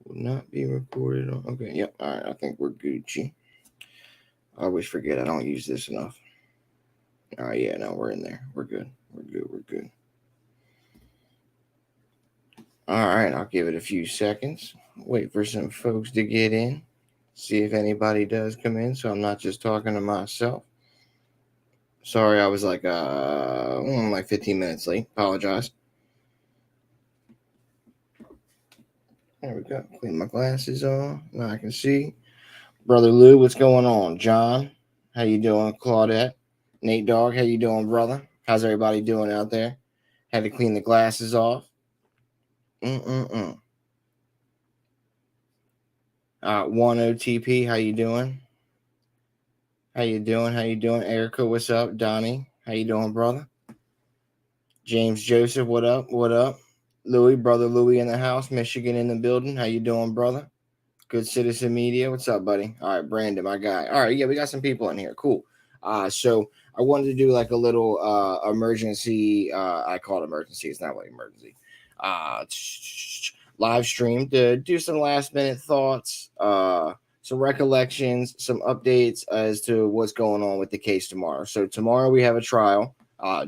Will not be reported on. Okay, yep. All right, I think we're Gucci. I always forget I don't use this enough. All right, yeah, no, we're in there. We're good. We're good. We're good. All right, I'll give it a few seconds. Wait for some folks to get in. See if anybody does come in, so I'm not just talking to myself. Sorry, I was like 15 minutes late. Apologize. There we go. Clean my glasses on. Now I can see. Brother Lou, what's going on? John, how you doing? Claudette, Nate Dogg, how you doing, brother? How's everybody doing out there? Had to clean the glasses off. Mm-mm-mm. One OTP, how you doing? How you doing? How you doing? Erica, what's up? Donnie, how you doing, brother? James Joseph, what up? What up? Louis, brother Louis in the house. Michigan in the building. How you doing, brother? Good Citizen Media. What's up, buddy? All right, Brandon, my guy. All right, yeah, we got some people in here. Cool. So I wanted to do like a little emergency. I call it emergency. It's not really emergency. Uh, Live stream to do some last minute thoughts, some recollections, some updates as to what's going on with the case tomorrow. So tomorrow we have a trial,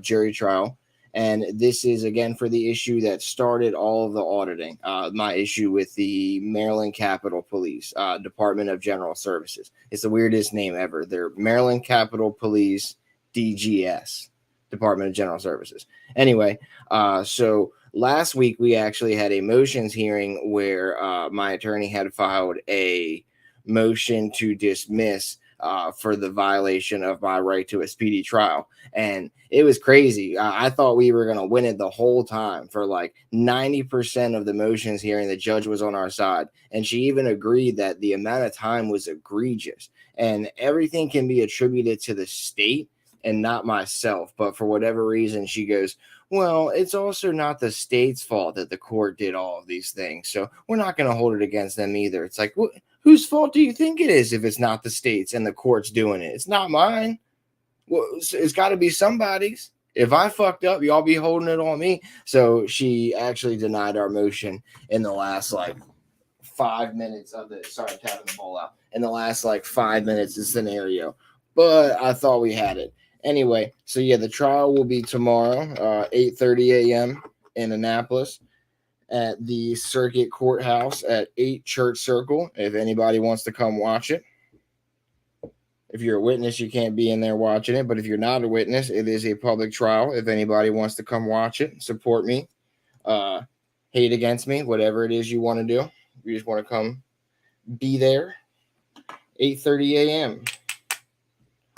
jury trial. And this is again for the issue that started all of the auditing. My issue with the Maryland Capitol Police Department of General Services. It's the weirdest name ever. They're Maryland Capitol Police DGS, Department of General Services. Anyway, so last week we actually had a motions hearing where my attorney had filed a motion to dismiss for the violation of my right to a speedy trial. And it was crazy. I thought we were going to win it the whole time. For like 90% of the motions hearing, the judge was on our side. And she even agreed that the amount of time was egregious. And everything can be attributed to the state and not myself. But for whatever reason, she goes, well, it's also not the state's fault that the court did all of these things. So we're not going to hold it against them either. It's like, whose fault do you think it is if it's not the state's and the court's doing it? It's not mine. Well, it's got to be somebody's. If I fucked up, y'all be holding it on me. So she actually denied our motion in the last like 5 minutes of the. Sorry, tapping the ball out. In the last like 5 minutes of scenario, but I thought we had it anyway. So yeah, the trial will be tomorrow, 8:30 a.m. in Annapolis at the Circuit Courthouse at 8 Church Circle. If anybody wants to come watch it. If you're a witness, you can't be in there watching it. But if you're not a witness, it is a public trial. If anybody wants to come watch it, support me, uh, hate against me, whatever it is you want to do. You just want to come be there. 8:30 a.m.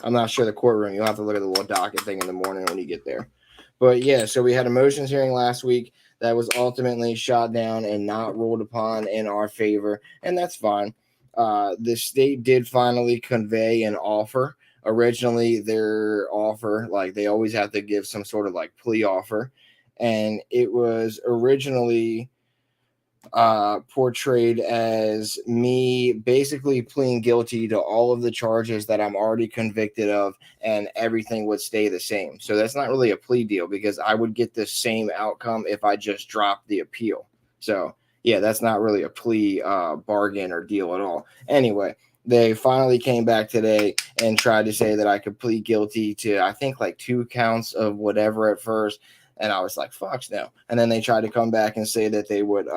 I'm not sure the courtroom. You'll have to look at the little docket thing in the morning when you get there. But yeah, so we had a motions hearing last week that was ultimately shot down and not ruled upon in our favor, and that's fine. The state did finally convey an offer. Originally, their offer, like they always have to give some sort of like plea offer, and it was originally portrayed as me basically pleading guilty to all of the charges that I'm already convicted of, and everything would stay the same. So that's not really a plea deal because I would get the same outcome if I just dropped the appeal. So yeah, that's not really a plea bargain or deal at all. Anyway, they finally came back today and tried to say that I could plead guilty to, I think, like 2 counts of whatever at first. And I was like, fuck no. And then they tried to come back and say that they would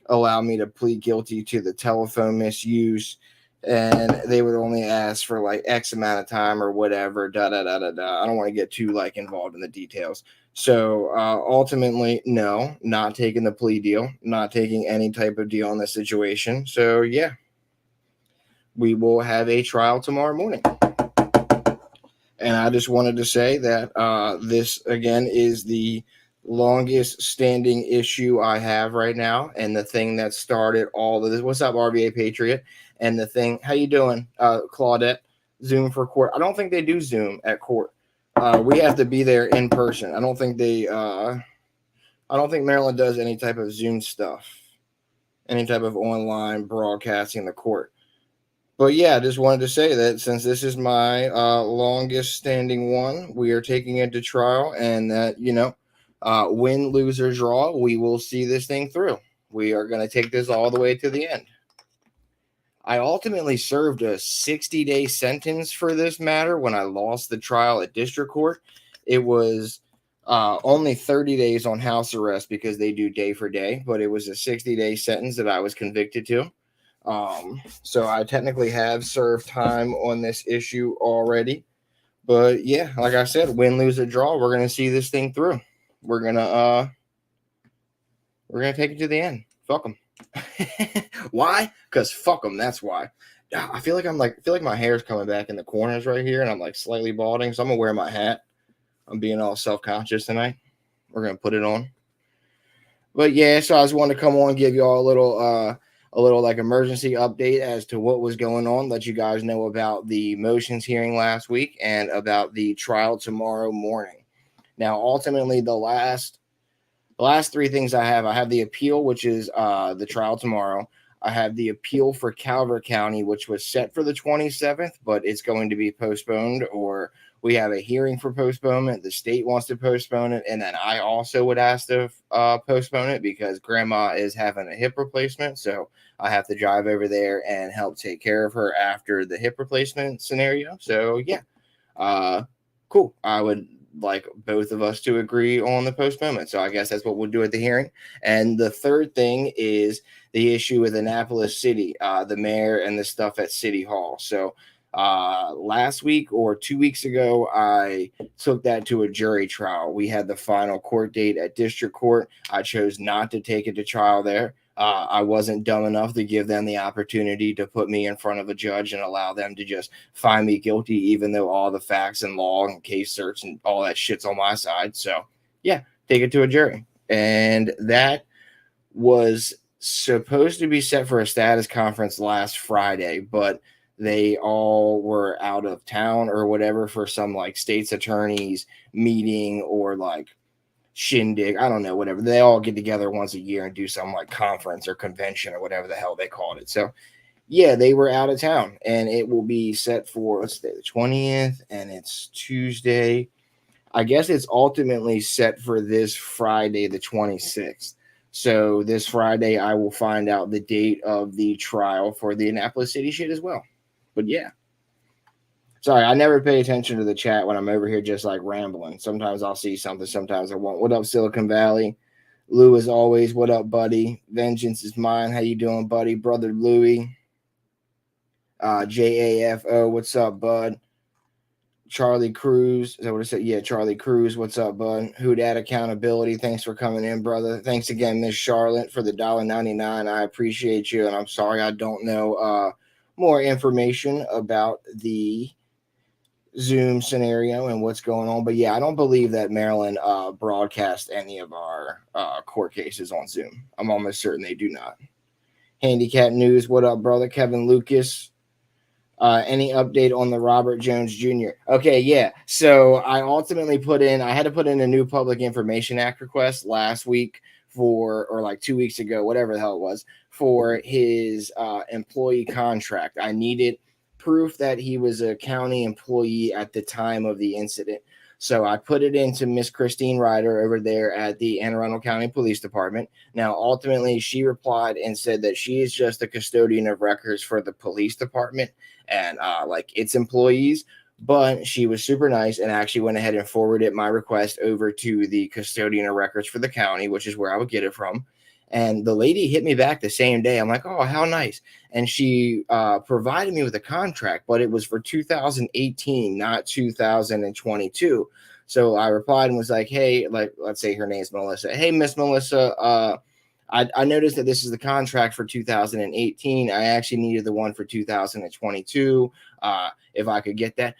allow me to plead guilty to the telephone misuse. And they would only ask for like X amount of time or whatever. Da da da da da. I don't want to get too like involved in the details. So ultimately, no, not taking the plea deal, not taking any type of deal in this situation. So yeah, we will have a trial tomorrow morning. And I just wanted to say that this, again, is the longest standing issue I have right now. And the thing that started all of this. What's up, RBA Patriot? And the thing, how you doing, Claudette? Zoom for court. I don't think they do Zoom at court. We have to be there in person. I don't think Maryland does any type of Zoom stuff, any type of online broadcasting the court. But yeah, I just wanted to say that since this is my longest standing one, we are taking it to trial, and that, win, lose, or draw, we will see this thing through. We are going to take this all the way to the end. I ultimately served a 60-day sentence for this matter when I lost the trial at district court. It was only 30 days on house arrest because they do day for day, but it was a 60-day sentence that I was convicted to. So I technically have served time on this issue already. But yeah, like I said, win, lose, or draw, we're gonna see this thing through. We're gonna take it to the end. Fuck them. Why? Because fuck them. That's why. I feel like my hair's coming back in the corners right here, and I'm like slightly balding. So I'm gonna wear my hat. I'm being all self-conscious tonight. We're gonna put it on. But yeah, so I just wanted to come on and give y'all a little like emergency update as to what was going on. Let you guys know about the motions hearing last week and about the trial tomorrow morning. Now, ultimately, the last three things I have the appeal, which is the trial tomorrow. I have the appeal for Calvert County, which was set for the 27th, but it's going to be postponed, or we have a hearing for postponement. The state wants to postpone it, and then I also would ask to postpone it because grandma is having a hip replacement, so I have to drive over there and help take care of her after the hip replacement scenario. So yeah, cool. I would like both of us to agree on the postponement. So I guess that's what we'll do at the hearing. And the third thing is the issue with Annapolis City, the mayor and the stuff at City Hall. So last week or 2 weeks ago, I took that to a jury trial. We had the final court date at district court. I chose not to take it to trial there. I wasn't dumb enough to give them the opportunity to put me in front of a judge and allow them to just find me guilty, even though all the facts and law and case search and all that shit's on my side. So, yeah, take it to a jury. And that was supposed to be set for a status conference last Friday, but they all were out of town or whatever for some like state's attorneys meeting or like shindig. I don't know, whatever. They all get together once a year and do some like conference or convention or whatever the hell they called it. So yeah, they were out of town, and it will be set for, let's say, the 20th, and it's Tuesday. I guess it's ultimately set for this Friday, the 26th. So this Friday, I will find out the date of the trial for the Annapolis City shit as well. But yeah. Sorry, I never pay attention to the chat when I'm over here just like rambling. Sometimes I'll see something, sometimes I won't. What up, Silicon Valley? Lou, as always, what up, buddy? Vengeance is mine. How you doing, buddy? Brother Louie. JAFO, what's up, bud? Charlie Cruz, is that what I said? Yeah, Charlie Cruz, what's up, bud? Who Dat Accountability, thanks for coming in, brother. Thanks again, Miss Charlotte, for the $1.99. I appreciate you, and I'm sorry I don't know more information about the Zoom scenario and what's going on. But yeah, I don't believe that Maryland broadcast any of our court cases on Zoom. I'm almost certain they do not. Handicap News, what up, brother? Kevin Lucas. Any update on the Robert Jones Jr.? Okay, yeah. So I had to put in a new Public Information Act request last week or like 2 weeks ago, whatever the hell it was, for his employee contract. I needed proof that he was a county employee at the time of the incident. So I put it into Miss Christine Ryder over there at the Anne Arundel County Police Department. Now, ultimately, she replied and said that she is just a custodian of records for the police department and like its employees. But she was super nice and actually went ahead and forwarded my request over to the custodian of records for the county, which is where I would get it from. And the lady hit me back the same day. I'm like, oh, how nice. And she provided me with a contract, but it was for 2018, not 2022. So I replied and was like, hey, like, let's say her name's Melissa. Hey, Miss Melissa, I noticed that this is the contract for 2018. I actually needed the one for 2022. If I could get that.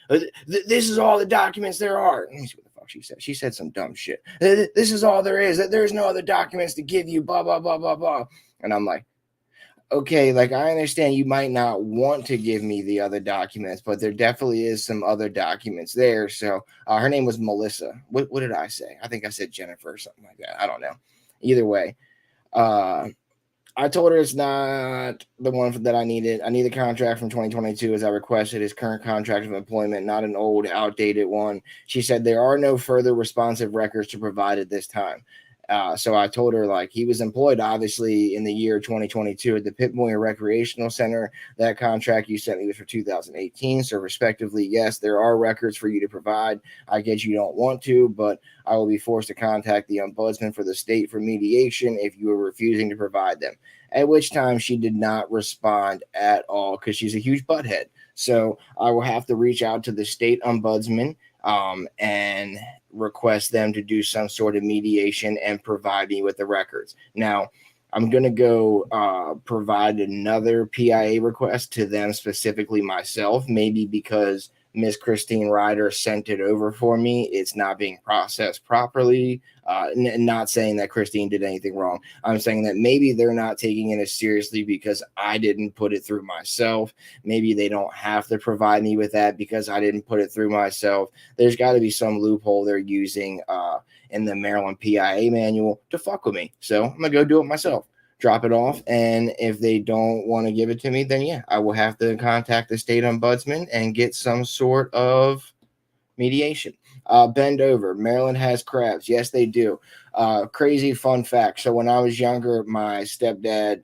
This is all the documents there are. Let me see what the fuck she said. She said some dumb shit. This is all there is. There's no other documents to give you, blah, blah, blah, blah, blah. And I'm like, okay, like I understand you might not want to give me the other documents, but there definitely is some other documents there. So her name was Melissa. What did I say? I think I said Jennifer or something like that. I don't know. Either way, I told her it's not the one that I needed. I need the contract from 2022 as I requested his current contract of employment, not an old, outdated one. She said there are no further responsive records to provide at this time. So I told her, like, he was employed obviously in the year 2022 at the Pit Boy Recreational Center. That contract you sent me was for 2018. So respectively, yes, there are records for you to provide. I get you don't want to, but I will be forced to contact the ombudsman for the state for mediation if you are refusing to provide them. At which time she did not respond at all because she's a huge butthead. So I will have to reach out to the state ombudsman and request them to do some sort of mediation and provide me with the records. Now, I'm going to go provide another PIA request to them specifically myself, maybe because Miss Christine Ryder sent it over for me. It's not being processed properly. Not saying that Christine did anything wrong. I'm saying that maybe they're not taking it as seriously because I didn't put it through myself. Maybe they don't have to provide me with that because I didn't put it through myself. There's got to be some loophole they're using in the Maryland PIA manual to fuck with me. So I'm going to go do it myself. Drop it off, and if they don't want to give it to me, then yeah, I will have to contact the state ombudsman and get some sort of mediation. Bend over. Maryland has crabs. Yes, they do. Crazy fun fact. So when I was younger, my stepdad,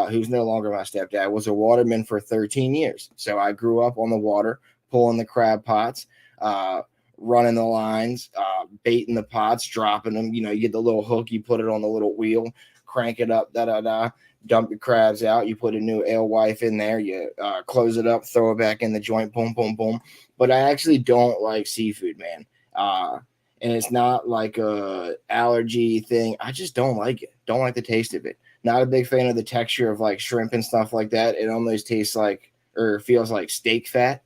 who's no longer my stepdad, was a waterman for 13 years. So I grew up on the water, pulling the crab pots, running the lines, baiting the pots, dropping them. You know, you get the little hook, you put it on the little wheel, crank it up, dump your crabs out. You put a new alewife in there, you close it up, throw it back in the joint, boom, boom, boom. But I actually don't like seafood, man. And it's not like a allergy thing. I just don't like it. Don't like the taste of it. Not a big fan of the texture of like shrimp and stuff like that. It almost tastes like or feels like steak fat.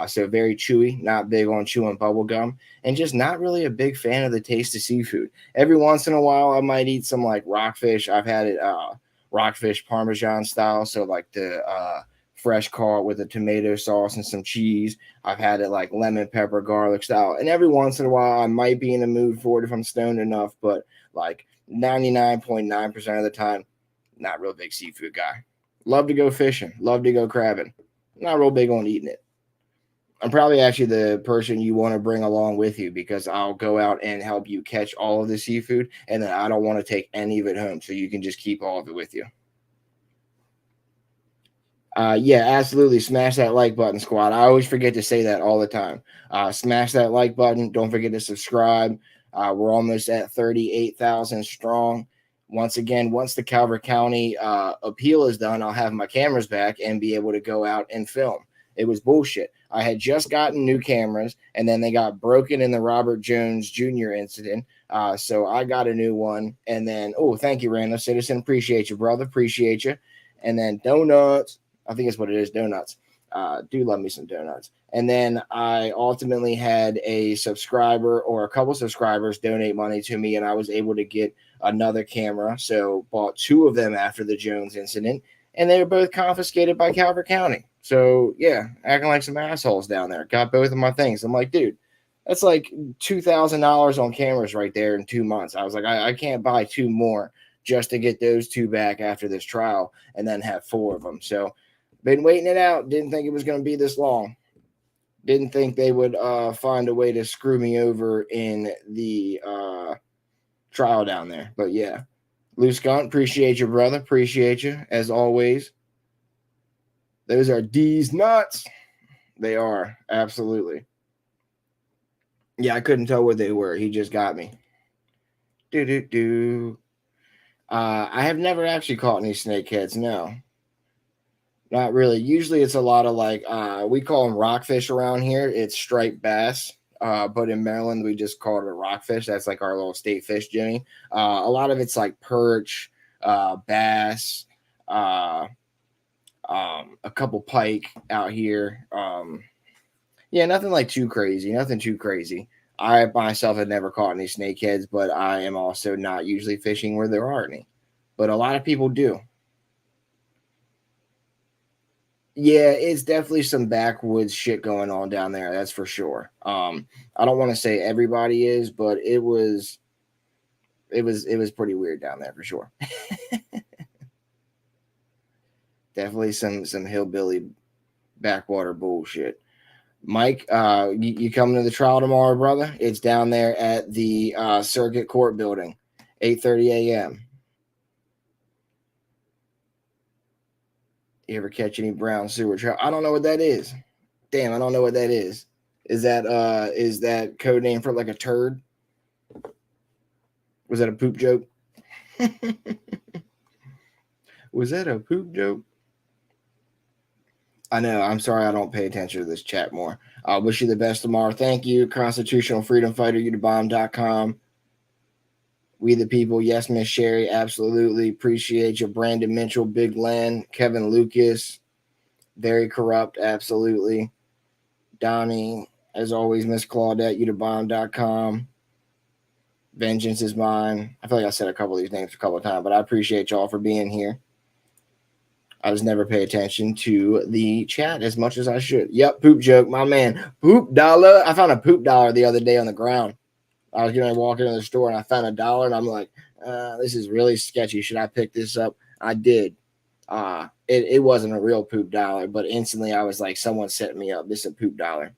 So very chewy, not big on chewing bubble gum, and just not really a big fan of the taste of seafood. Every once in a while, I might eat some like rockfish. I've had it rockfish Parmesan style, so like the fresh caught with a tomato sauce and some cheese. I've had it like lemon pepper garlic style, and every once in a while, I might be in the mood for it if I'm stoned enough. But like 99.9% of the time, not real big seafood guy. Love to go fishing, love to go crabbing. Not real big on eating it. I'm probably actually the person you want to bring along with you because I'll go out and help you catch all of the seafood, and then I don't want to take any of it home, so you can just keep all of it with you. Yeah, absolutely. Smash that like button, squad. I always forget to say that all the time. Smash that like button. Don't forget to subscribe. We're almost at 38,000 strong. Once again, once the Calvert County appeal is done, I'll have my cameras back and be able to go out and film. It was bullshit. I had just gotten new cameras, and then they got broken in the Robert Jones Jr. incident. So I got a new one. And then, oh, thank you, Random Citizen. Appreciate you, brother. Appreciate you. And then donuts. I think it's what it is, donuts. Do love me some donuts. And then I ultimately had a subscriber or a couple subscribers donate money to me, and I was able to get another camera. So bought two of them after the Jones incident, and they were both confiscated by Calvert County. So yeah, acting like some assholes down there. Got both of my things. I'm like, dude, that's like $2,000 on cameras right there in 2 months. I was like, I can't buy two more just to get those two back after this trial and then have four of them. So been waiting it out. Didn't think it was going to be this long. Didn't think they would find a way to screw me over in the trial down there. But yeah, Loose Gun, appreciate you, brother. Appreciate you as always. Those are D's nuts. They are, absolutely. Yeah, I couldn't tell what they were. He just got me. I have never actually caught any snakeheads, no. Not really. Usually it's a lot of like we call them rockfish around here. It's striped bass. But in Maryland we just call it a rockfish. That's like our little state fish, Jimmy. A lot of it's like perch, bass, a couple pike out here. Yeah, nothing like too crazy. Nothing too crazy. I myself have never caught any snakeheads, but I am also not usually fishing where there are any. But a lot of people do. Yeah, it's definitely some backwoods shit going on down there. That's for sure. I don't want to say everybody is, but it was pretty weird down there for sure. Definitely some hillbilly backwater bullshit. Mike, you coming to the trial tomorrow, brother? It's down there at the circuit court building. 8:30 a.m. You ever catch any brown sewer trout? I don't know what that is. Damn, I don't know what that is. Is that code name for like a turd? Was that a poop joke? Was that a poop joke? I know. I'm sorry I don't pay attention to this chat more. I wish you the best tomorrow. Thank you, Constitutional Freedom Fighter, YouTubebomb.com. We the people. Yes, Miss Sherry. Absolutely. Appreciate you. Brandon Mitchell, Big Len, Kevin Lucas. Very corrupt. Absolutely. Donnie, as always, Miss Claudette, YouTubebomb.com. Vengeance is mine. I feel like I said a couple of these names a couple of times, but I appreciate y'all for being here. I just never pay attention to the chat as much as I should. Yep, poop joke, my man. Poop dollar. I found a poop dollar the other day on the ground. I was going to walk into the store and I found $1 and I'm like, this is really sketchy. Should I pick this up? I did. It wasn't a real poop dollar, but instantly I was like, someone set me up. This is a poop dollar.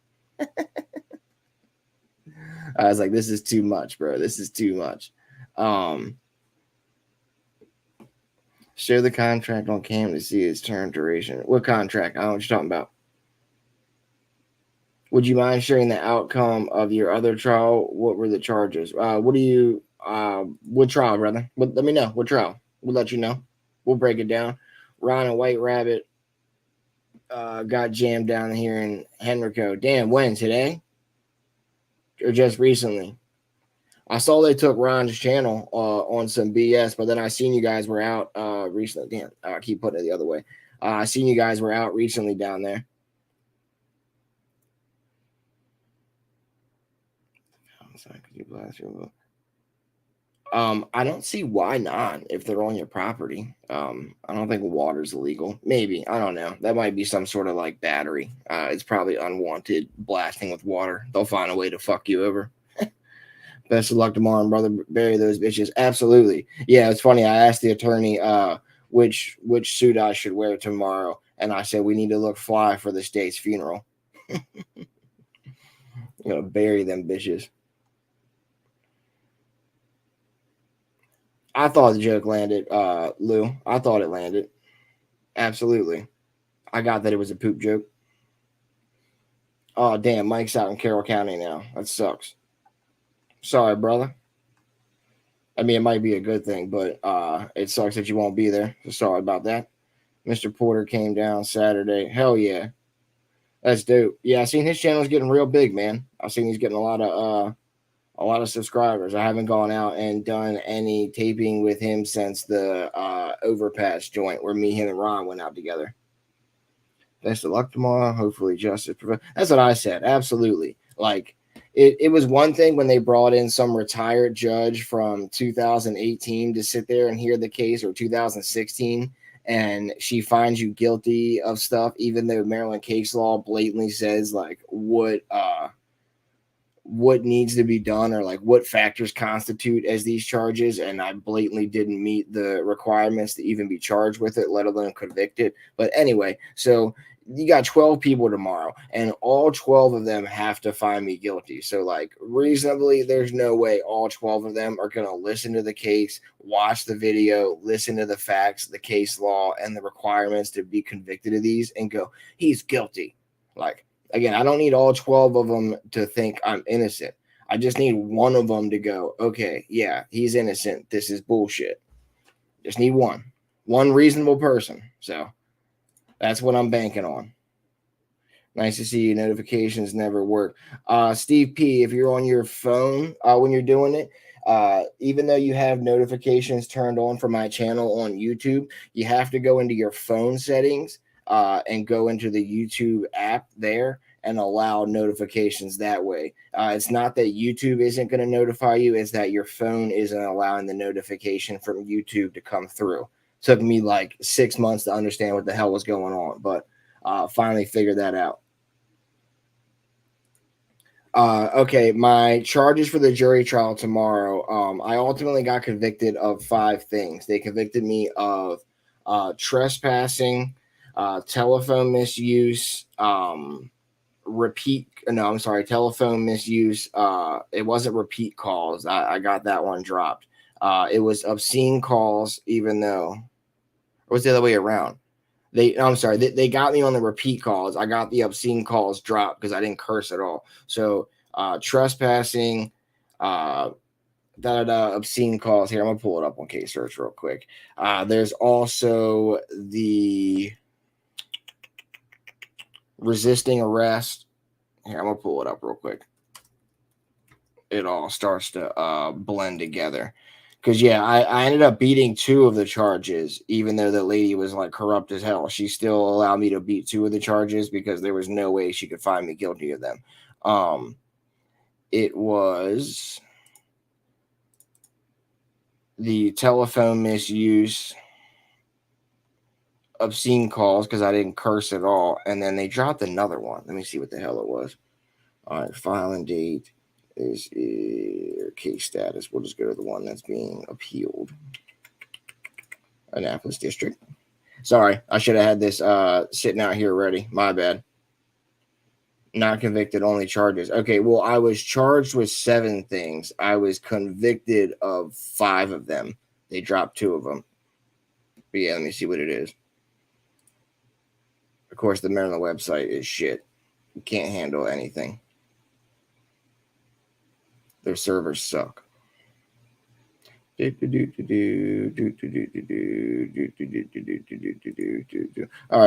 I was like, this is too much, bro. This is too much. Share the contract on cam to see its term duration. What contract? I don't know what you're talking about. Would you mind sharing the outcome of your other trial? What were the charges? What trial, brother? Let me know. What trial? We'll let you know. We'll break it down. Ron and White Rabbit got jammed down here in Henrico. Damn, when? Today? Or just recently? I saw they took Ron's channel on some BS, but then I seen you guys were out recently. Damn, I keep putting it the other way. I seen you guys were out recently down there. I'm sorry, could you blast your vote? I don't see why not if they're on your property. I don't think water's illegal. Maybe. I don't know. That might be some sort of like battery. It's probably unwanted blasting with water. They'll find a way to fuck you over. Best of luck tomorrow, brother. Bury those bitches. Absolutely. Yeah, it's funny. I asked the attorney which suit I should wear tomorrow, and I said we need to look fly for the state's funeral. I'm gonna bury them bitches. I thought the joke landed, Lou. I thought it landed. Absolutely. I got that it was a poop joke. Oh, damn. Mike's out in Carroll County now. That sucks. Sorry, brother. I mean, it might be a good thing, but it sucks that you won't be there. So sorry about that. Mr. Porter came down Saturday. Hell yeah. That's dope. Yeah, I seen his channel's getting real big, man. I seen he's getting a lot of subscribers. I haven't gone out and done any taping with him since the overpass joint where me, him, and Ron went out together. Best of luck tomorrow. Hopefully justice prevails. That's what I said. Absolutely. Like it was one thing when they brought in some retired judge from 2018 to sit there and hear the case, or 2016, and she finds you guilty of stuff, even though Maryland case law blatantly says like what needs to be done, or like what factors constitute as these charges, and I blatantly didn't meet the requirements to even be charged with it, let alone convicted. But anyway, so you got 12 people tomorrow, and all 12 of them have to find me guilty. So like reasonably, there's no way all 12 of them are going to listen to the case, watch the video, listen to the facts, the case law, and the requirements to be convicted of these and go, he's guilty. Like, again, I don't need all 12 of them to think I'm innocent. I just need one of them to go, okay, yeah, he's innocent. This is bullshit. Just need one reasonable person. So that's what I'm banking on. Nice to see you. Notifications never work. Steve P, if you're on your phone when you're doing it, even though you have notifications turned on for my channel on YouTube, you have to go into your phone settings and go into the YouTube app there and allow notifications that way. It's not that YouTube isn't going to notify you, it's that your phone isn't allowing the notification from YouTube to come through. Took me like 6 months to understand what the hell was going on, but finally figured that out. Okay, my charges for the jury trial tomorrow. I ultimately got convicted of 5 things. They convicted me of trespassing, telephone misuse, telephone misuse. It wasn't repeat calls. I got that one dropped. It was obscene calls, even though, or was the other way around? I'm sorry, they got me on the repeat calls. I got the obscene calls dropped because I didn't curse at all. So trespassing, obscene calls. Here, I'm gonna pull it up on case search real quick. There's also the resisting arrest. Here, I'm gonna pull it up real quick. It all starts to blend together. Because, yeah, I ended up beating 2 of the charges, even though the lady was like corrupt as hell. She still allowed me to beat 2 of the charges because there was no way she could find me guilty of them. It was the telephone misuse, obscene calls because I didn't curse at all, and then they dropped another one. Let me see what the hell it was. All right, filing date is case status. We'll just go to the one that's being appealed. Annapolis District. Sorry, I should have had this sitting out here ready. My bad. Not convicted, only charges. Okay, well, I was charged with 7 things. I was convicted of 5 of them. They dropped 2 of them. But yeah, let me see what it is. Of course, the Maryland website is shit. You can't handle anything. Their servers suck. All right,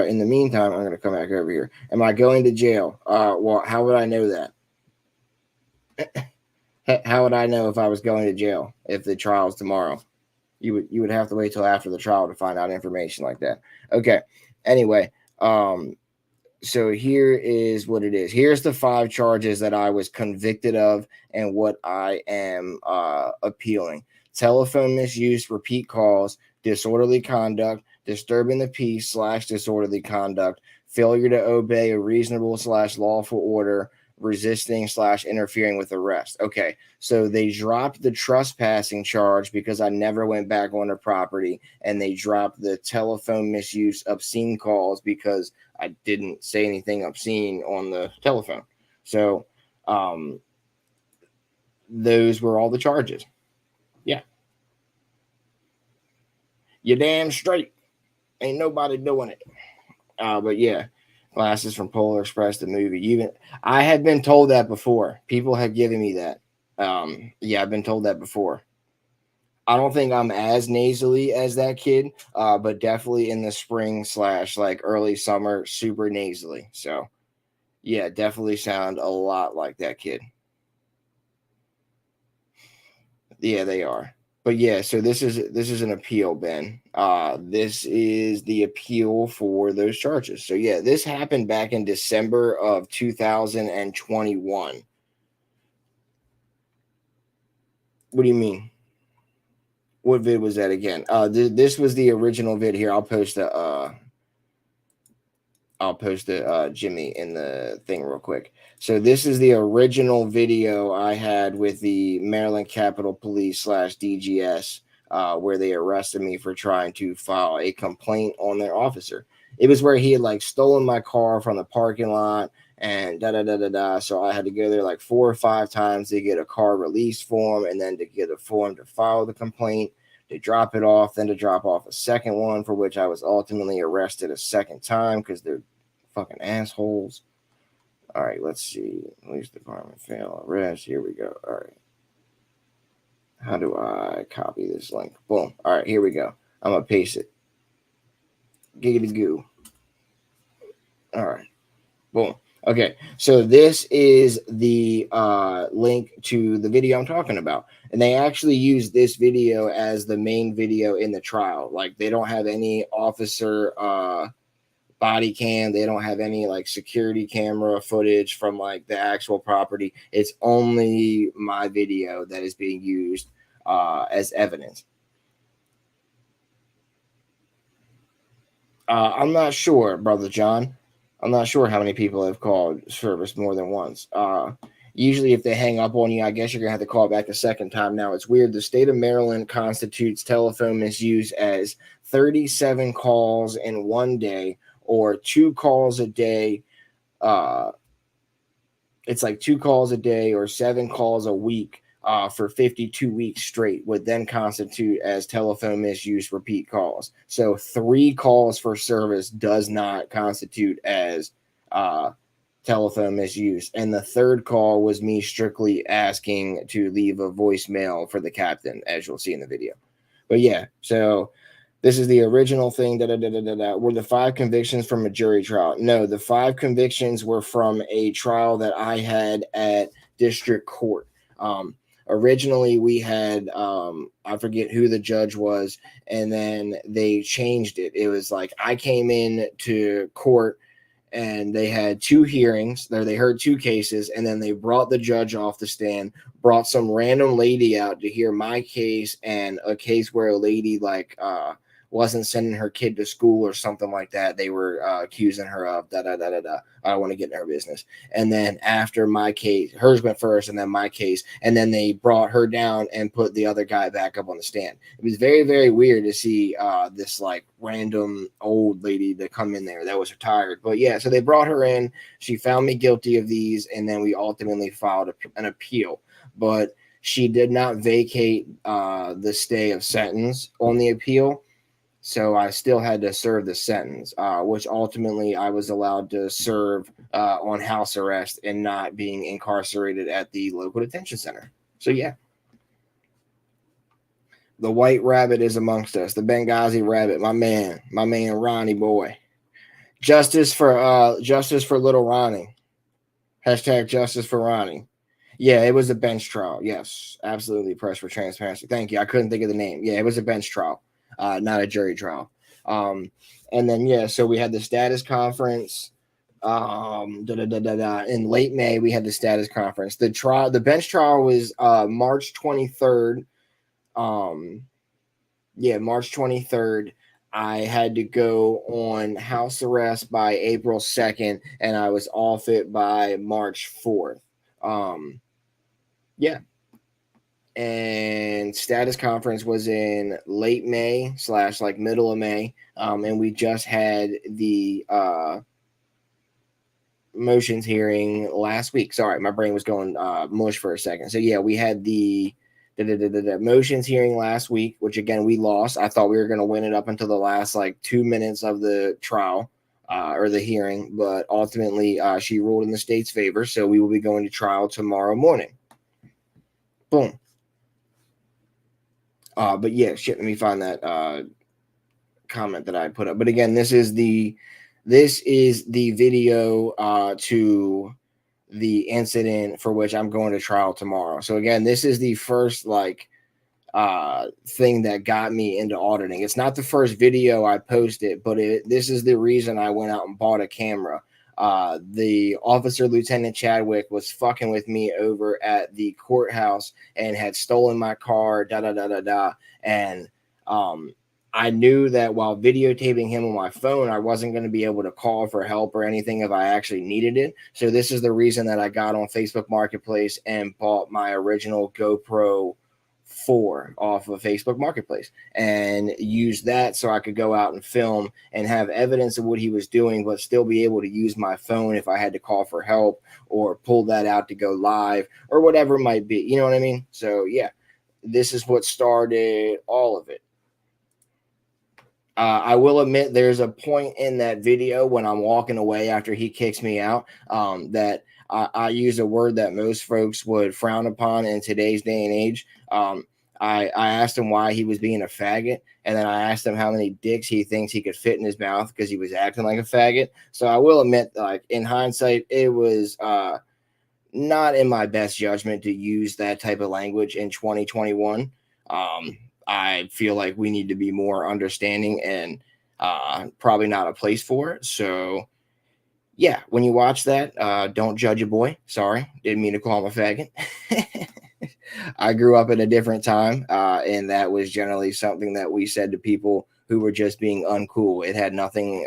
in the meantime, I'm going to come back over here. Am I going to jail? Well, how would I know that? How would I know if I was going to jail if the trial's tomorrow? You would have to wait till after the trial to find out information like that. Okay. Anyway, so here is what it is. Here's the 5 charges that I was convicted of and what I am appealing. Telephone misuse, repeat calls, disorderly conduct, disturbing the peace / disorderly conduct, failure to obey a reasonable / lawful order, resisting / interfering with arrest. Okay, so they dropped the trespassing charge because I never went back on their property, and they dropped the telephone misuse, obscene calls because I didn't say anything obscene on the telephone. So those were all the charges. Yeah. You're damn straight. Ain't nobody doing it. But yeah, glasses from Polar Express, the movie. I had been told that before. People had given me that. Yeah, I've been told that before. I don't think I'm as nasally as that kid, but definitely in the spring / like early summer, super nasally. So yeah, definitely sound a lot like that kid. Yeah, they are. But yeah, so this is an appeal, Ben. This is the appeal for those charges. So yeah, this happened back in December of 2021. What do you mean? What vid was that again? This was the original vid here. I'll post the Jimmy in the thing real quick. So this is the original video I had with the Maryland Capitol Police / DGS, where they arrested me for trying to file a complaint on their officer. It was where he had like stolen my car from the parking lot and da da da da da. So I had to go there like 4 or 5 times to get a car release form and then to get a form to file the complaint, to drop it off, then to drop off a second one, for which I was ultimately arrested a second time because they're fucking assholes. All right, let's see. Police department fail arrest. Here we go. All right. How do I copy this link? Boom. All right, here we go. I'm going to paste it. Giggity goo. All right. Boom. Okay, so this is the link to the video I'm talking about. And they actually use this video as the main video in the trial. Like, they don't have any officer body cam. They don't have any, like, security camera footage from, like, the actual property. It's only my video that is being used as evidence. I'm not sure, Brother John. I'm not sure how many people have called service more than once. Usually, if they hang up on you, I guess you're going to have to call back a second time. Now, it's weird. The state of Maryland constitutes telephone misuse as 37 calls in one day or 2 calls a day. It's like 2 calls a day or 7 calls a week for 52 weeks straight would then constitute as telephone misuse repeat calls. So 3 calls for service does not constitute as telephone misuse. And the 3rd call was me strictly asking to leave a voicemail for the captain, as you'll see in the video. But yeah, so this is the original thing. Were the 5 convictions from a jury trial? No, the 5 convictions were from a trial that I had at district court. Originally, we had, I forget who the judge was, and then they changed it. It was like I came in to court and they had 2 hearings there. They heard 2 cases, and then they brought the judge off the stand, brought some random lady out to hear my case and a case where a lady wasn't sending her kid to school or something like that. They were accusing her of I don't want to get in her business. And then after my case, hers went first, and then my case, and then they brought her down and put the other guy back up on the stand. It was very, very weird to see this like random old lady to come in there that was retired. But yeah, so they brought her in. She found me guilty of these, and then we ultimately filed an appeal. But she did not vacate the stay of sentence on the appeal. So I still had to serve the sentence, which ultimately I was allowed to serve on house arrest and not being incarcerated at the local detention center. So yeah, the white rabbit is amongst us. The Benghazi rabbit, my man Ronnie boy. Justice for little Ronnie. Hashtag justice for Ronnie. Yeah, it was a bench trial. Yes, absolutely. Press for transparency. Thank you. I couldn't think of the name. Yeah, it was a bench trial. Not a jury trial. And then, yeah, so we had the status conference. In late May, we had the status conference. The bench trial was March 23rd. March 23rd. I had to go on house arrest by April 2nd, and I was off it by March 4th. Yeah. And status conference was in late May / like middle of May. And we just had the motions hearing last week. Sorry, my brain was going mush for a second. So yeah, we had the motions hearing last week, which again we lost. I thought we were going to win it up until the last like 2 minutes of the trial or the hearing, but ultimately she ruled in the state's favor. So we will be going to trial tomorrow morning. Boom. But yeah, shit, let me find that comment that I put up. But again, this is the video to the incident for which I'm going to trial tomorrow. So again, this is the first like thing that got me into auditing. It's not the first video I posted, but this is the reason I went out and bought a camera. The officer, Lieutenant Chadwick, was fucking with me over at the courthouse and had stolen my car, and I knew that while videotaping him on my phone, I wasn't going to be able to call for help or anything if I actually needed it. So this is the reason that I got on Facebook Marketplace and bought my original GoPro 4 off of Facebook Marketplace and use that so I could go out and film and have evidence of what he was doing, but still be able to use my phone if I had to call for help or pull that out to go live or whatever it might be. You know what I mean? So yeah, this is what started all of it. I will admit there's a point in that video when I'm walking away after he kicks me out that I use a word that most folks would frown upon in today's day and age. I asked him why he was being a faggot, and then I asked him how many dicks he thinks he could fit in his mouth because he was acting like a faggot. So I will admit, like in hindsight, it was not in my best judgment to use that type of language in 2021. I feel like we need to be more understanding and probably not a place for it. So yeah, when you watch that, don't judge a boy. Sorry, didn't mean to call him a faggot. I grew up in a different time, and that was generally something that we said to people who were just being uncool. It had nothing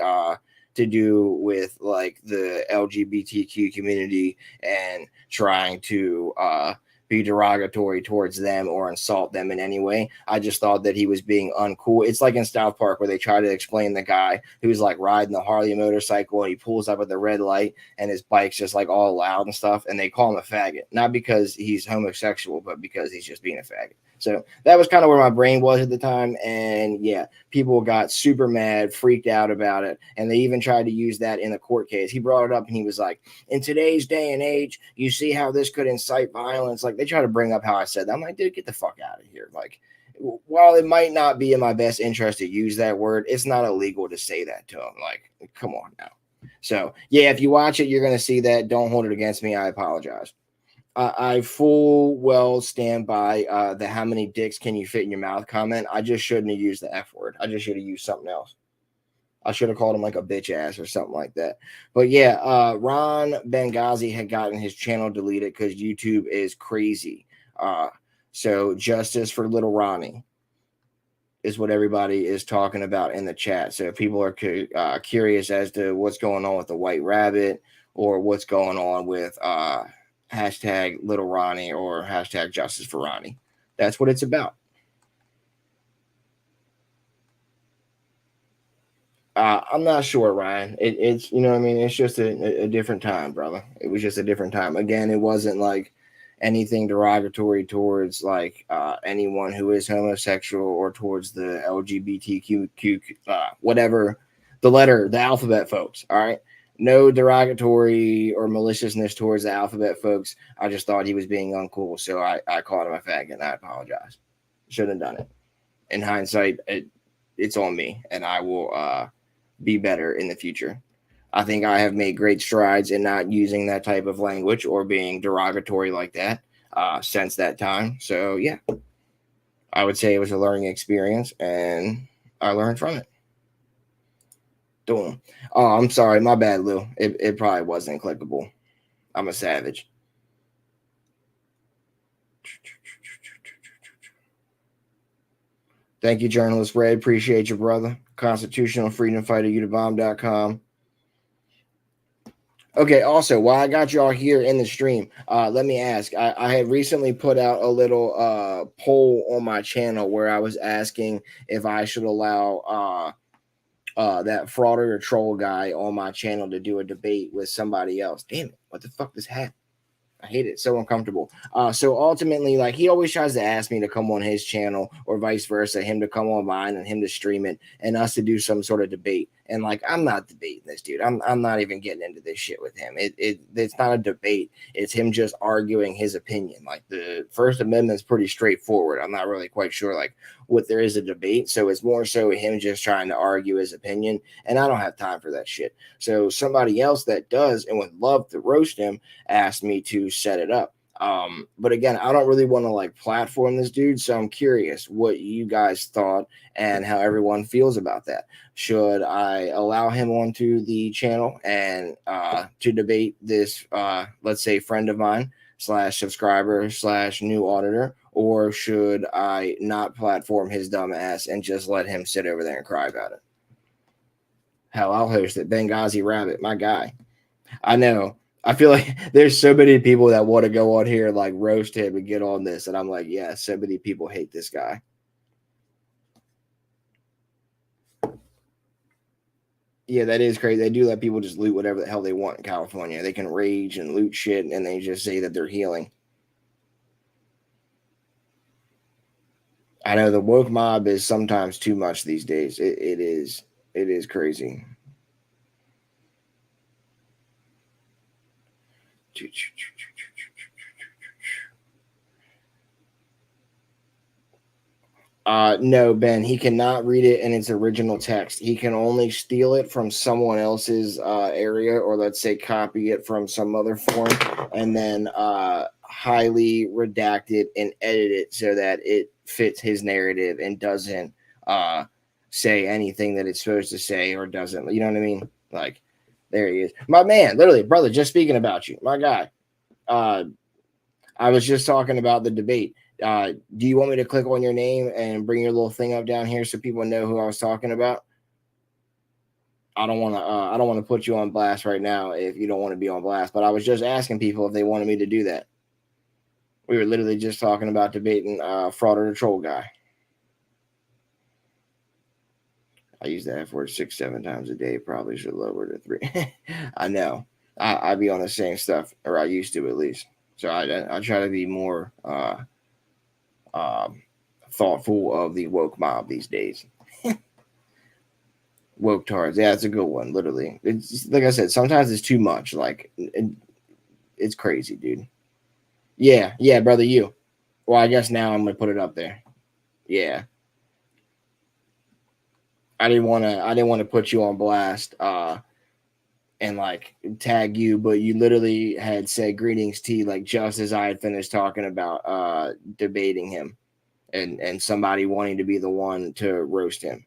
to do with like the LGBTQ community and trying to be derogatory towards them or insult them in any way. I just thought that he was being uncool. It's like in South Park where they try to explain the guy who's like riding the Harley motorcycle and he pulls up at the red light and his bike's just like all loud and stuff, and they call him a faggot, not because he's homosexual, but because he's just being a faggot. So that was kind of where my brain was at the time. And yeah, people got super mad, freaked out about it. And they even tried to use that in the court case. He brought it up and he was like, in today's day and age, you see how this could incite violence. Like they try to bring up how I said that. I'm like, dude, get the fuck out of here. Like, while it might not be in my best interest to use that word, it's not illegal to say that to him. Like, come on now. So yeah, if you watch it, you're going to see that. Don't hold it against me. I apologize. I full well stand by the how many dicks can you fit in your mouth comment. I just shouldn't have used the F word. I just should have used something else. I should have called him like a bitch ass or something like that. But yeah, Ron Benghazi had gotten his channel deleted because YouTube is crazy. So justice for little Ronnie is what everybody is talking about in the chat. So if people are curious as to what's going on with the White Rabbit or what's going on with hashtag little Ronnie or hashtag justice for Ronnie, that's what it's about. I'm not sure, Ryan. It's, you know what I mean? It's just a different time, brother. It was just a different time. Again, it wasn't like anything derogatory towards like anyone who is homosexual or towards the LGBTQ, whatever the alphabet folks. All right. No derogatory or maliciousness towards the alphabet folks. I just thought he was being uncool. So I called him a faggot and I apologize. Shouldn't have done it. In hindsight, it's on me and I will be better in the future. I think I have made great strides in not using that type of language or being derogatory like that since that time. So yeah, I would say it was a learning experience and I learned from it. Boom. Oh, I'm sorry. My bad, Lou. It probably wasn't clickable. I'm a savage. Thank you, journalist Red. Appreciate you, brother. Constitutional Freedom Fighter, UTheBomb.com. Okay, also, while I got y'all here in the stream, let me ask. I had recently put out a little poll on my channel where I was asking if I should allow that Frauditor troll guy on my channel to do a debate with somebody else. Damn it, what the fuck this hat? I hate it. So uncomfortable. So ultimately, like he always tries to ask me to come on his channel or vice versa, him to come on mine and him to stream it and us to do some sort of debate. And like, I'm not debating this dude. I'm not even getting into this shit with him. It's not a debate. It's him just arguing his opinion. Like the First Amendment is pretty straightforward. I'm not really quite sure like what there is a debate. So it's more so him just trying to argue his opinion. And I don't have time for that shit. So somebody else that does and would love to roast him asked me to set it up. But again, I don't really want to like platform this dude. So I'm curious what you guys thought and how everyone feels about that. Should I allow him onto the channel and to debate this, let's say, friend of mine / subscriber / new auditor, or should I not platform his dumb ass and just let him sit over there and cry about it? Hell, I'll host it. Benghazi Rabbit, my guy. I know. I feel like there's so many people that want to go on here and like roast him and get on this. And I'm like, yeah, so many people hate this guy. Yeah, that is crazy. They do let people just loot whatever the hell they want in California. They can rage and loot shit and they just say that they're healing. I know the woke mob is sometimes too much these days. It is crazy. No, Ben, he cannot read it in its original text. He can only steal it from someone else's area, or let's say copy it from some other form, and then highly redact it and edit it so that it fits his narrative and doesn't say anything that it's supposed to say or doesn't. You know what I mean? Like, there he is. My man, literally, brother, just speaking about you. My guy. I was just talking about the debate. Do you want me to click on your name and bring your little thing up down here so people know who I was talking about? I don't want to. I don't want to put you on blast right now if you don't want to be on blast. But I was just asking people if they wanted me to do that. We were literally just talking about debating Frauditor troll guy. I use that F word 6-7 times a day. Probably should lower to 3. I know. I be on the same stuff, or I used to at least. So I try to be more thoughtful of the woke mob these days. Woke tards, yeah, it's a good one. Literally, it's like I said. Sometimes it's too much. Like it's crazy, dude. Yeah, brother. You. Well, I guess now I'm gonna put it up there. Yeah, I didn't want to put you on blast. And like tag you, but you literally had said greetings T like just as I had finished talking about debating him and somebody wanting to be the one to roast him.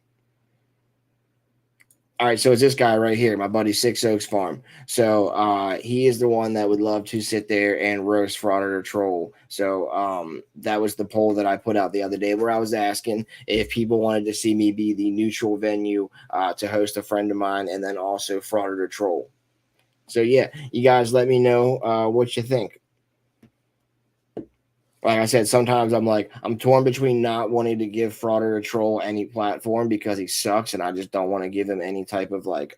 All right, so it's this guy right here, my buddy Six Oaks Farm. So he is the one that would love to sit there and roast Frauditor troll. So that was the poll that I put out the other day where I was asking if people wanted to see me be the neutral venue to host a friend of mine and then also Frauditor troll. So yeah, you guys let me know what you think. Like I said, sometimes I'm torn between not wanting to give Frauditor troll any platform because he sucks and I just don't want to give him any type of like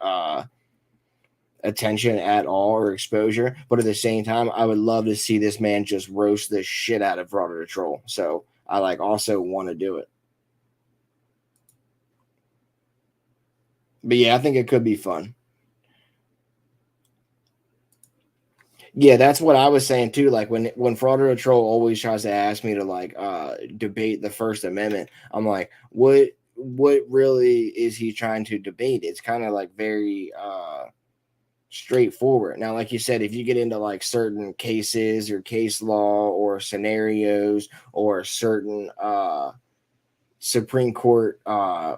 attention at all or exposure. But at the same time, I would love to see this man just roast the shit out of Frauditor troll. So I like also want to do it. But yeah, I think it could be fun. Yeah, that's what I was saying too. Like when Frauditor troll always tries to ask me to like debate the First Amendment, I'm like, what really is he trying to debate? It's kind of like very straightforward. Now, like you said, if you get into like certain cases or case law or scenarios or certain Supreme Court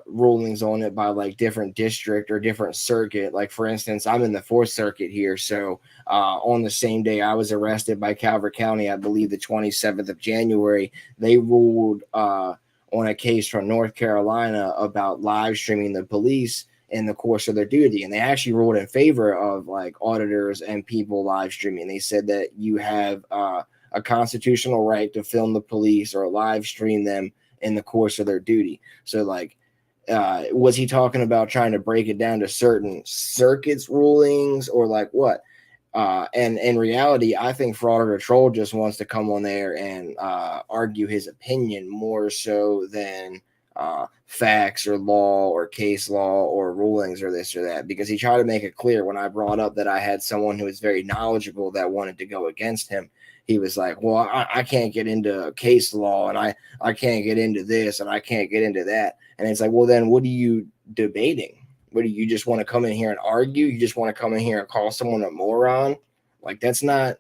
rulings on it by like different district or different circuit. Like for instance, I'm in the Fourth Circuit here, so on the same day I was arrested by Calvert County, I believe the 27th of January, they ruled on a case from North Carolina about live streaming the police in the course of their duty, and they actually ruled in favor of like auditors and people live streaming. They said that you have a constitutional right to film the police or live stream them in the course of their duty. So like was he talking about trying to break it down to certain circuits rulings or like what? And in reality, I think Frauditor troll just wants to come on there and argue his opinion more so than facts or law or case law or rulings or this or that, because he tried to make it clear when I brought up that I had someone who was very knowledgeable that wanted to go against him. He was like, well, I can't get into case law and I can't get into this and I can't get into that. And it's like, well, then what are you debating? What do you just want to come in here and argue? You just want to come in here and call someone a moron? Like that's not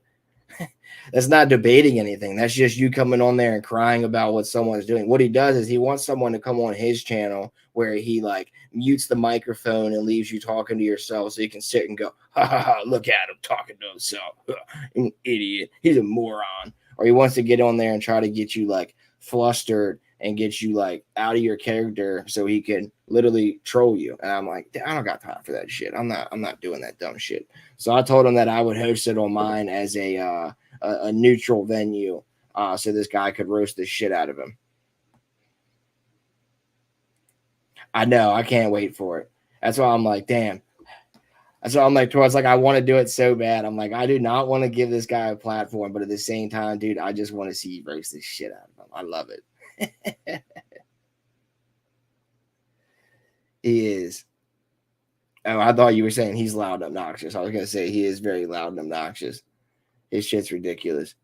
debating anything. That's just you coming on there and crying about what someone's doing. What he does is he wants someone to come on his channel where he like mutes the microphone and leaves you talking to yourself so you can sit and go, ha ha ha, look at him talking to himself. An idiot. He's a moron. Or he wants to get on there and try to get you like flustered and get you like out of your character so he can literally troll you. And I'm like, I don't got time for that shit. I'm not doing that dumb shit. So I told him that I would host it on mine as a neutral venue, so this guy could roast the shit out of him. I know, I can't wait for it. That's why I'm like, damn. That's why I'm like, towards like, I want to do it so bad. I'm like, I do not want to give this guy a platform, but at the same time, dude, I just want to see you roast the shit out of him. I love it. He is. Oh, I thought you were saying he's loud and obnoxious. I was gonna say he is very loud and obnoxious. His shit's ridiculous.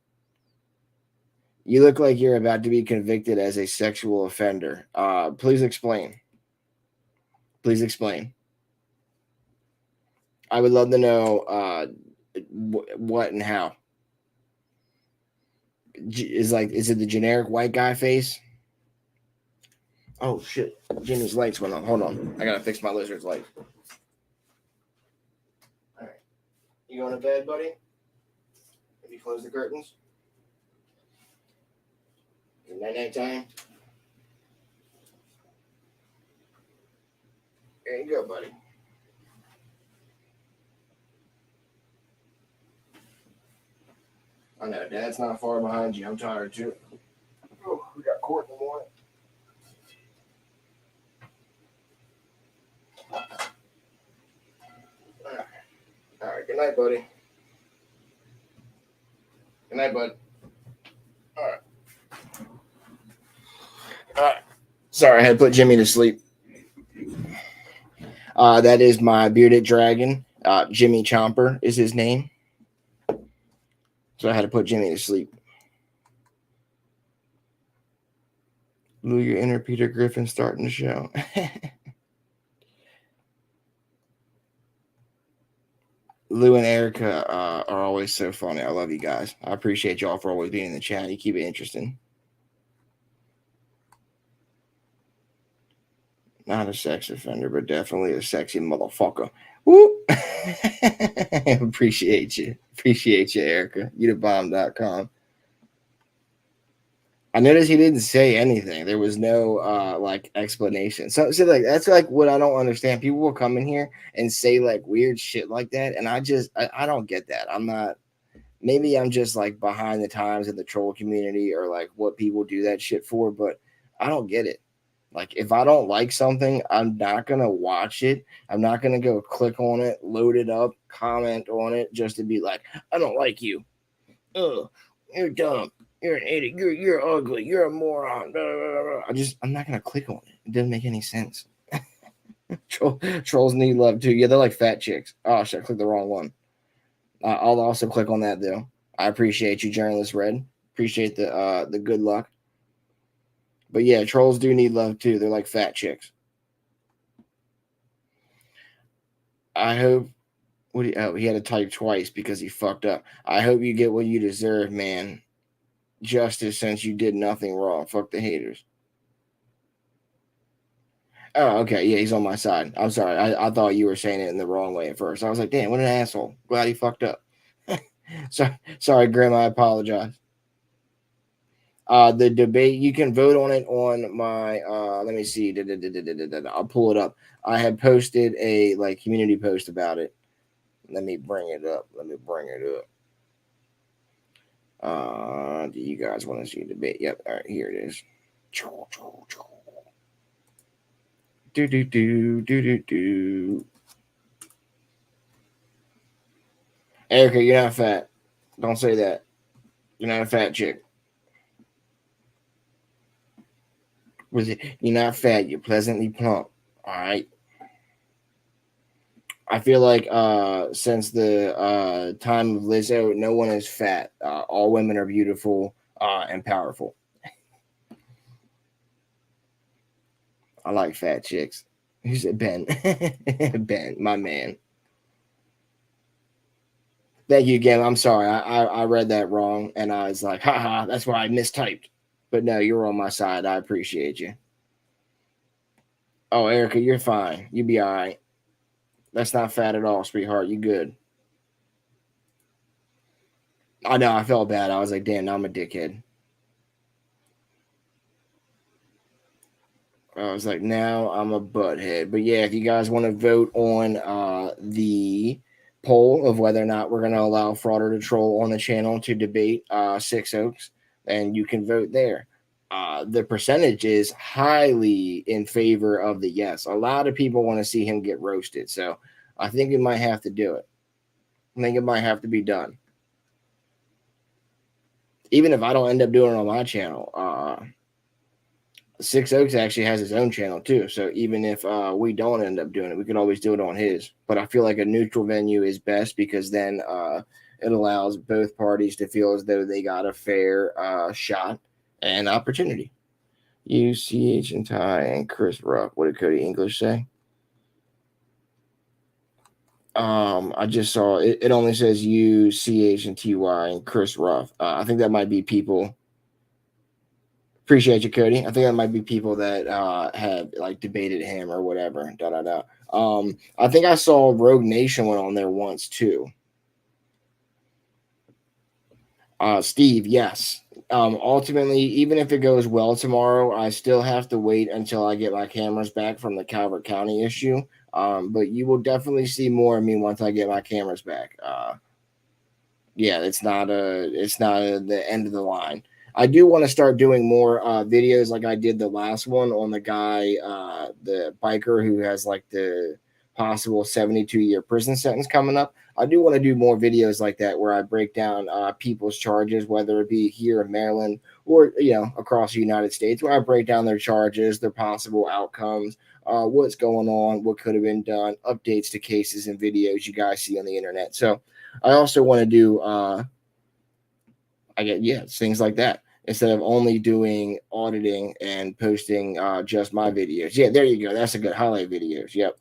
You look like you're about to be convicted as a sexual offender. Please explain. Please explain. I would love to know what and how. Is it the generic white guy face? Oh shit! Jimmy's lights went on. Hold on, I gotta fix my lizard's light. All right, you going to bed, buddy? Have you closed the curtains? Night time. There you go, buddy. I know, Dad's not far behind you. I'm tired too. Oh, we got court in the morning. All right, good night, buddy. Good night, bud. All right. All right. Sorry, I had to put Jimmy to sleep. That is my bearded dragon. Jimmy Chomper is his name. So I had to put Jimmy to sleep. Lou, your inner Peter Griffin starting the show. Lou and Erica are always so funny. I love you guys. I appreciate y'all for always being in the chat. You keep it interesting. Not a sex offender, but definitely a sexy motherfucker. Woo! Appreciate you. Appreciate you, Erica. YouTheBomb.com. I noticed he didn't say anything. There was no like explanation. So like that's like what I don't understand. People will come in here and say like weird shit like that, and I don't get that. I'm not. Maybe I'm just like behind the times in the troll community or like what people do that shit for, but I don't get it. Like if I don't like something, I'm not gonna watch it. I'm not gonna go click on it, load it up, comment on it just to be like, I don't like you. Ugh, you're dumb. You're an idiot. You're ugly. You're a moron. Blah, blah, blah. I'm not gonna click on it. It doesn't make any sense. Trolls need love too. Yeah, they're like fat chicks. Oh shit, I clicked the wrong one. I'll also click on that though. I appreciate you, journalist Red. Appreciate the good luck. But yeah, trolls do need love too. They're like fat chicks. I hope. He had to type twice because he fucked up. I hope you get what you deserve, man. Justice, since you did nothing wrong. Fuck the haters. Oh, okay. Yeah, he's on my side. I'm sorry. I thought you were saying it in the wrong way at first. I was like, damn, what an asshole. Glad he fucked up. Sorry, Grim. I apologize. The debate, you can vote on it on my let me see. I'll pull it up. I had posted a like community post about it. Let me bring it up. Do you guys want to see a debate? Yep. All right, here it is. Do. Erica, you're not fat. Don't say that. You're not a fat chick. Was it? You're not fat. You're pleasantly plump. All right. I feel like since the time of Lizzo, no one is fat. All women are beautiful and powerful. I like fat chicks. Who said Ben? Ben, my man. Thank you again. I'm sorry. I read that wrong and I was like, haha, that's why I mistyped. But no, you're on my side. I appreciate you. Oh, Erica, you're fine. You be all right. That's not fat at all, sweetheart. You good. I know. I felt bad. I was like, damn, now I'm a dickhead. I was like, now I'm a butthead. But yeah, if you guys want to vote on the poll of whether or not we're going to allow Frauditor to troll on the channel to debate Six Oaks, then you can vote there. The percentage is highly in favor of the yes. A lot of people want to see him get roasted. So I think we might have to do it. I think it might have to be done. Even if I don't end up doing it on my channel, Six Oaks actually has his own channel too. So even if we don't end up doing it, we can always do it on his. But I feel like a neutral venue is best because then it allows both parties to feel as though they got a fair shot and opportunity. UCH and Ty and Chris Rock. What did Cody English say? I just saw it. It only says UCH and TY and Chris Ruff. I think that might be people. Appreciate you, Cody. I think that might be people that had like debated him or whatever. I think I saw Rogue Nation went on there once too. Steve, yes. Ultimately, even if it goes well tomorrow, I still have to wait until I get my cameras back from the Calvert County issue. But you will definitely see more of me once I get my cameras back. Yeah, it's not the end of the line. I do want to start doing more videos like I did the last one on the guy, the biker who has like the possible 72-year prison sentence coming up. I do want to do more videos like that where I break down people's charges, whether it be here in Maryland or across the United States, where I break down their charges, their possible outcomes, what's going on, what could have been done, updates to cases and videos you guys see on the internet. So I also want to do things like that instead of only doing auditing and posting just my videos. Yeah, there you go. That's a good highlight videos. Yep.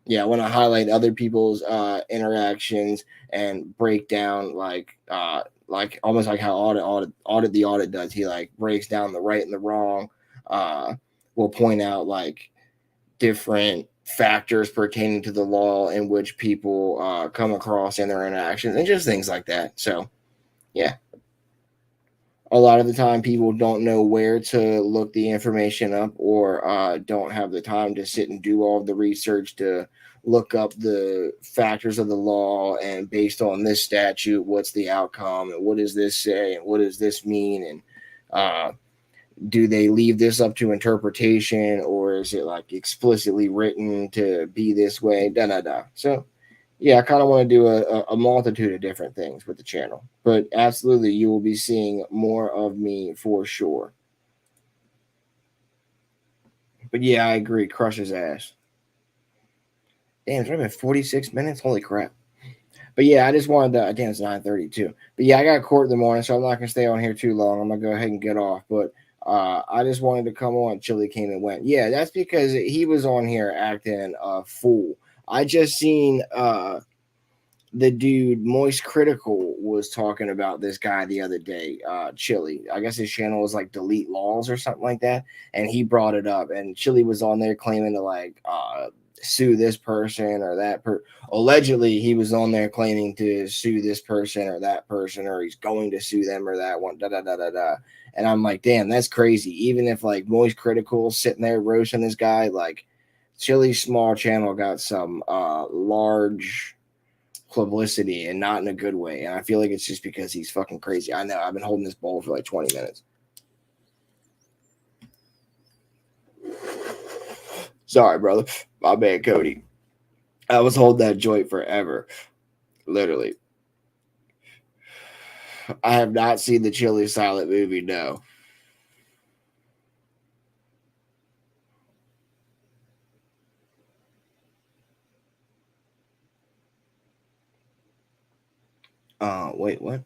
Yeah, I want to highlight other people's interactions and break down like almost like how audit does. He like breaks down the right and the wrong. Uh, will point out like different factors pertaining to the law in which people come across in their interactions and just things like that. So, yeah, a lot of the time people don't know where to look the information up or don't have the time to sit and do all of the research to look up the factors of the law and based on this statute, what's the outcome and what does this say and what does this mean and do they leave this up to interpretation or is it like explicitly written to be this way? Da da da. So, yeah, I kind of want to do a multitude of different things with the channel, but absolutely, you will be seeing more of me for sure. But yeah, I agree. Crush his ass. Damn, it's only been 46 minutes. Holy crap. But yeah, I just wanted to. Damn, it's 9:32. But yeah, I got court in the morning, so I'm not gonna stay on here too long. I'm gonna go ahead and get off. But I just wanted to come on. Chili came and went. Yeah, that's because he was on here acting a fool. I just seen the dude Moist Critical was talking about this guy the other day, Chili. I guess his channel was like Delete Laws or something like that, and he brought it up. And Chili was on there claiming to like sue this person or that allegedly he was on there claiming to sue this person or that person or he's going to sue them or that one. Da da da da da. And I'm like, damn, that's crazy. Even if like Moist Critical sitting there roasting this guy, like Chili's small channel got some large publicity and not in a good way. And I feel like it's just because he's fucking crazy. I know I've been holding this bowl for like 20 minutes. Sorry, brother. My bad, Cody. I was holding that joint forever. Literally. I have not seen the Chili Silent movie, no. Wait, what?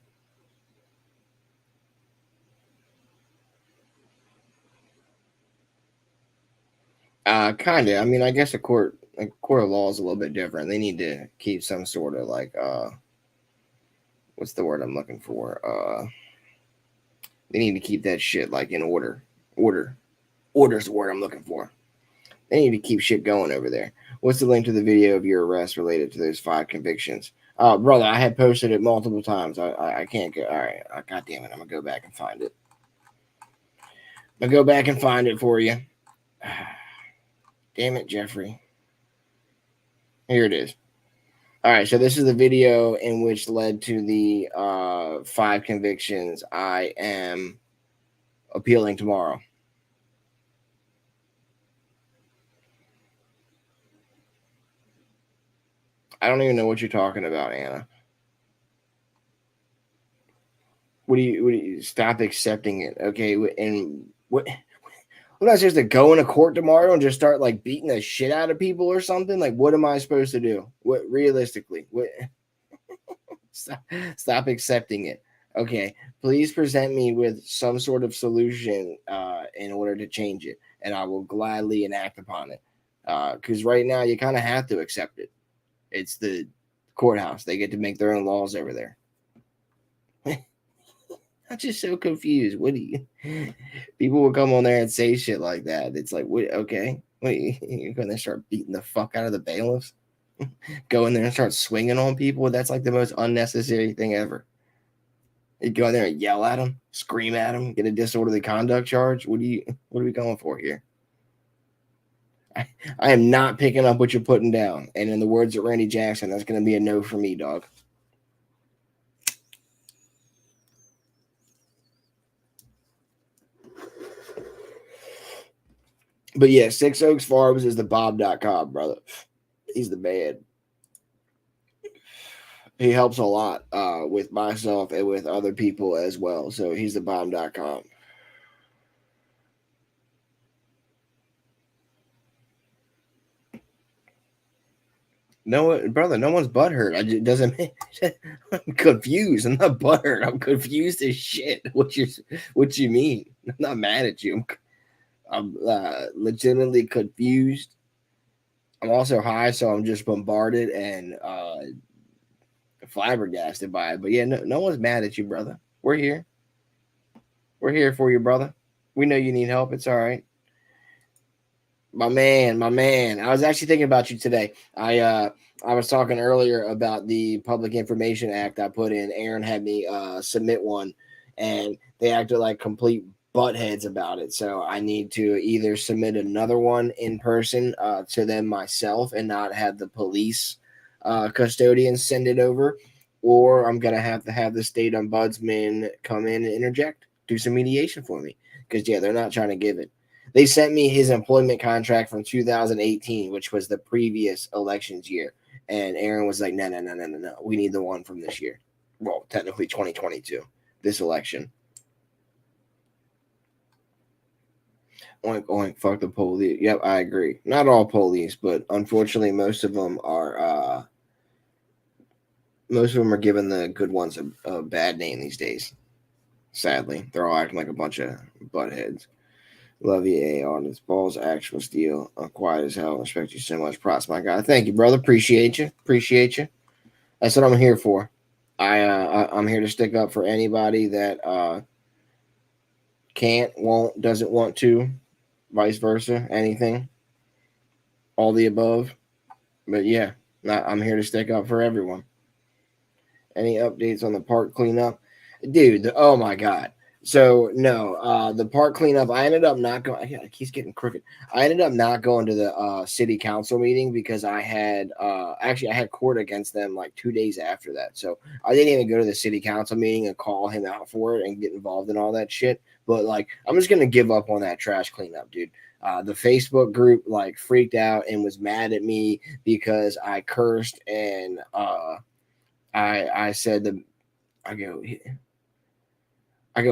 Kinda. I mean, I guess a court of law is a little bit different. They need to keep some sort of like what's the word I'm looking for? They need to keep that shit like in order. Order's the word I'm looking for. They need to keep shit going over there. What's the link to the video of your arrest related to those 5 convictions? Brother, I had posted it multiple times. I can't go. All right. God damn it. I'm going to go back and find it. I'm going to go back and find it for you. Damn it, Jeffrey. Here it is. All right. So this is the video in which led to the 5 convictions I am appealing tomorrow. I don't even know what you're talking about, Anna. What do you stop accepting it? Okay, and what? I'm not supposed to go into court tomorrow and just start like beating the shit out of people or something. Like, what am I supposed to do? What realistically? What? Stop accepting it. Okay, please present me with some sort of solution in order to change it, and I will gladly enact upon it. Because right now you kind of have to accept it. It's the courthouse; they get to make their own laws over there. I'm just so confused. What do you? People will come on there and say shit like that. It's like, what? Okay, you're going to start beating the fuck out of the bailiffs? Go in there and start swinging on people? That's like the most unnecessary thing ever. You go in there and yell at them, scream at them, get a disorderly conduct charge. What are we going for here? I am not picking up what you're putting down. And in the words of Randy Jackson, that's going to be a no for me, dog. But yeah, Six Oaks Farms is the Bob.com, brother. He's the man. He helps a lot with myself and with other people as well. So he's the Bomb.com. No, brother, no one's butthurt. I just doesn't. I'm confused. I'm not butthurt. I'm confused as shit. What you mean? I'm not mad at you. I'm legitimately confused. I'm also high, so I'm just bombarded and flabbergasted by it. But yeah, no one's mad at you, brother. We're here. We're here for you, brother. We know you need help. It's all right. My man, my man. I was actually thinking about you today. I was talking earlier about the Public Information Act I put in. Aaron had me submit one, and they acted like complete buttheads about it. So I need to either submit another one in person to them myself and not have the police custodians send it over, or I'm gonna have to have the state ombudsman come in and interject, do some mediation for me, because yeah, they're not trying to give it. They sent me his employment contract from 2018, which was the previous elections year. And Aaron was like, no, no, no, no, no, no. We need the one from this year. Well, technically 2022, this election. Oink, oink, fuck the police. Yep, I agree. Not all police, but unfortunately, most of them are giving the good ones a bad name these days. Sadly, they're all acting like a bunch of buttheads. Love you, A on his balls, actual steel. Quiet as hell. Respect you so much. Props, my guy. Thank you, brother. Appreciate you. Appreciate you. That's what I'm here for. I'm here to stick up for anybody that can't, won't, doesn't want to, vice versa, anything, all the above. But yeah, I'm here to stick up for everyone. Any updates on the park cleanup, dude? Oh my god. So no, the park cleanup. I ended up not going. It keeps getting crooked. I ended up not going to the city council meeting because I had actually I had court against them like 2 days after that. So I didn't even go to the city council meeting and call him out for it and get involved in all that shit. But like, I'm just gonna give up on that trash cleanup, dude. The Facebook group like freaked out and was mad at me because I cursed and I said the I go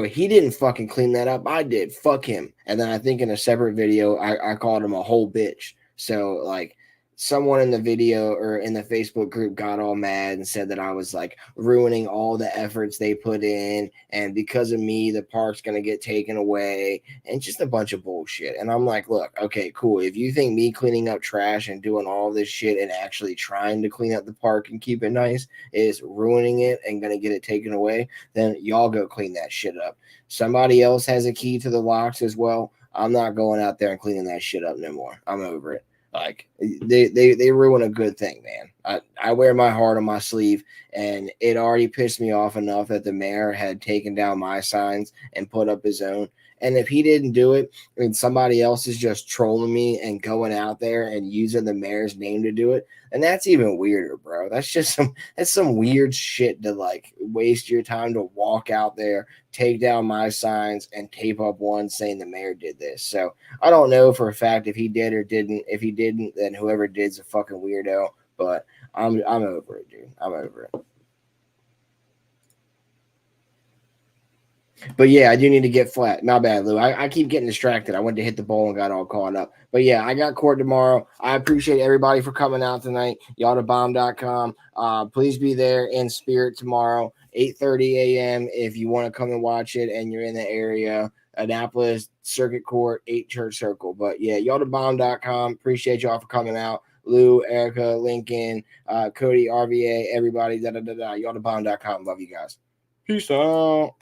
he didn't fucking clean that up. I did. Fuck him. And then I think in a separate video, I called him a whole bitch. So like someone in the video or in the Facebook group got all mad and said that I was like ruining all the efforts they put in. And because of me, the park's going to get taken away and just a bunch of bullshit. And I'm like, look, okay, cool. If you think me cleaning up trash and doing all this shit and actually trying to clean up the park and keep it nice is ruining it and going to get it taken away, then y'all go clean that shit up. Somebody else has a key to the locks as well. I'm not going out there and cleaning that shit up no more. I'm over it. Like they ruin a good thing, man. I wear my heart on my sleeve, and it already pissed me off enough that the mayor had taken down my signs and put up his own. And if he didn't do it, I mean, somebody else is just trolling me and going out there and using the mayor's name to do it. And that's even weirder, bro. That's some weird shit to like waste your time to walk out there, take down my signs, and tape up one saying the mayor did this. So I don't know for a fact if he did or didn't. If he didn't, then whoever did's a fucking weirdo. But I'm over it, dude. I'm over it. But yeah, I do need to get flat. My bad, Lou. I keep getting distracted. I went to hit the ball and got all caught up. But yeah, I got court tomorrow. I appreciate everybody for coming out tonight. Y'all to bomb.com. Please be there in spirit tomorrow, 8:30 a.m. if you want to come and watch it and you're in the area. Annapolis Circuit Court, 8 Church Circle. But yeah, y'all to bomb.com. Appreciate y'all for coming out. Lou, Erica, Lincoln, Cody, RVA, everybody. Y'all to bomb.com. Love you guys. Peace out.